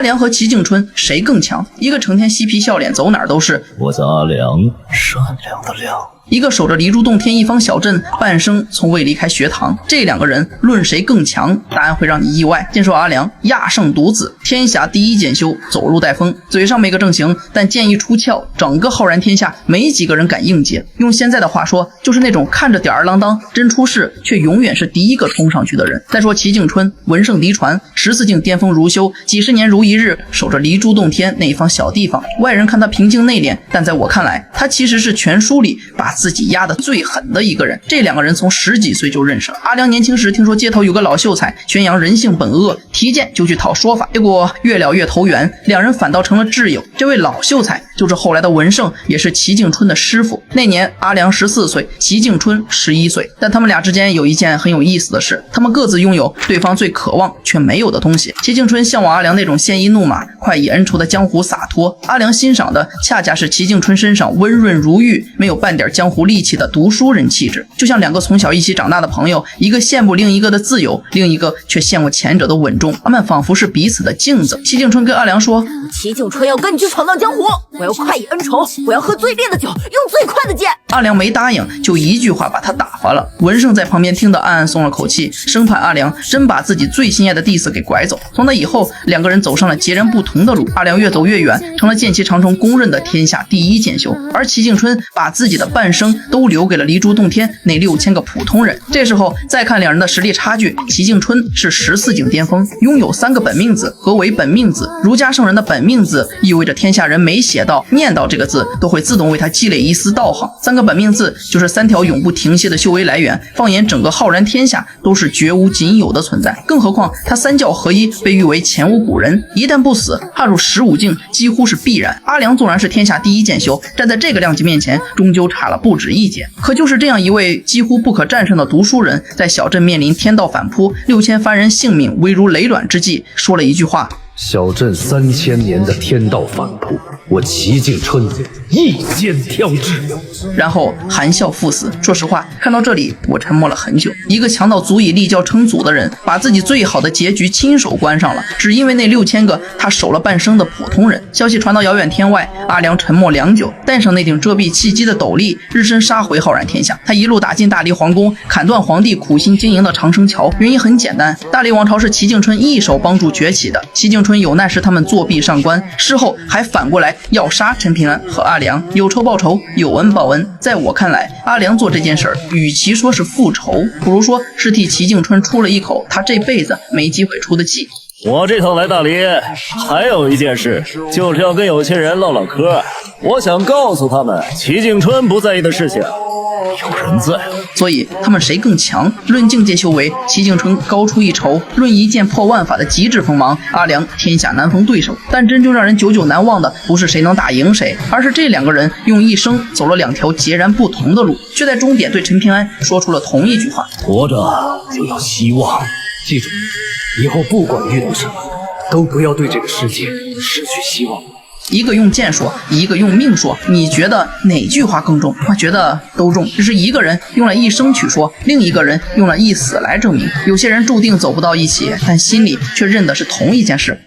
阿良和齐静春谁更强？一个成天嬉皮笑脸，走哪儿都是我叫阿良，善良的良。一个守着离珠洞天一方小镇，半生从未离开学堂。这两个人论谁更强，答案会让你意外。先说阿良，亚圣独子，天下第一剑修，走路带风，嘴上没个正形，但剑一出鞘，整个浩然天下没几个人敢硬接。用现在的话说，就是那种看着吊儿郎当，真出事却永远是第一个冲上去的人。再说齐静春，文圣嫡传，14境巅峰如修，几十年如一日，守着离珠洞天那一方小地方。外人看他平静内敛，但在我看来，他其实是全书里把自己压得最狠的一个人。这两个人从10几岁就认识了。阿良年轻时听说街头有个老秀才宣扬人性本恶，提剑就去讨说法，结果越聊越投缘，两人反倒成了挚友。这位老秀才就是后来的文圣，也是齐静春的师傅。那年阿良14岁，齐静春11岁，但他们俩之间有一件很有意思的事，他们各自拥有对方最渴望却没有的东西。齐静春向往阿良那种鲜衣怒马、快意恩仇的江湖洒脱，阿良欣赏的恰恰是齐静春身上温润如玉、没有半点江湖戾气的读书人气质。就像两个从小一起长大的朋友，一个羡慕另一个的自由，另一个却羡慕前者的稳重，他们仿佛是彼此的镜子。齐静春跟阿良说，齐静春要跟你去闯荡江湖，我要快意恩仇，我要喝最烈的酒，用最快的剑。阿良没答应，就一句话把他打发了。文胜在旁边听得暗暗松了口气，生怕阿良真把自己最心爱的弟子给拐走。从那以后，两个人走上了截然不同的路。阿良越走越远，成了剑气长虫公认的天下第一剑修，而齐静春把自己的半生都留给了离珠洞天那6000个普通人。这时候再看两人的实力差距，齐静春是14境巅峰，拥有3个本命子。何为本命子？儒家圣人的本命子意味着天下人每写到、念到这个字，都会自动为他积累一丝道行。3个本命字就是3条永不停歇的修为来源，放眼整个浩然天下都是绝无仅有的存在。更何况他3教合一，被誉为前无古人，一旦不死，踏入15境几乎是必然。阿良纵然是天下第一剑修，站在这个量级面前，终究差了不止一截。可就是这样一位几乎不可战胜的读书人，在小镇面临天道反扑，6000番人性命危如累卵之际，说了一句话：小镇3000年的天道反扑，我齐静春一肩挑之。然后含笑赴死。说实话，看到这里我沉默了很久。一个强到足以立教称祖的人，把自己最好的结局亲手关上了，只因为那6000个他守了半生的普通人。消息传到遥远天外，阿良沉默良久，戴上那顶遮蔽契机的斗笠，日身杀回浩然天下。他一路打进大理皇宫，砍断皇帝苦心经营的长生桥。原因很简单，大理王朝是齐静春一手帮助崛起的。齐静春有难时他们作弊上官，事后还反过来要杀陈平安和阿良，有仇报仇，有恩报恩。在我看来，阿良做这件事儿，与其说是复仇，不如说是替齐静春出了一口他这辈子没机会出的气。我这趟来大理还有一件事，就是要跟有钱人唠唠嗑。我想告诉他们，齐静春不在意的事情有人在，所以他们谁更强？论境界修为，齐静春高出一筹；论一剑破万法的极致锋芒，阿良天下难逢对手。但真正让人久久难忘的，不是谁能打赢谁，而是这两个人用一生走了2条截然不同的路，却在终点对陈平安说出了同一句话：活着就要希望。记住，以后不管遇到什么，都不要对这个世界失去希望。一个用剑说，一个用命说，你觉得哪句话更重？我觉得都重，只是一个人用了一生去说，另一个人用了一死来证明。有些人注定走不到一起，但心里却认的是同一件事。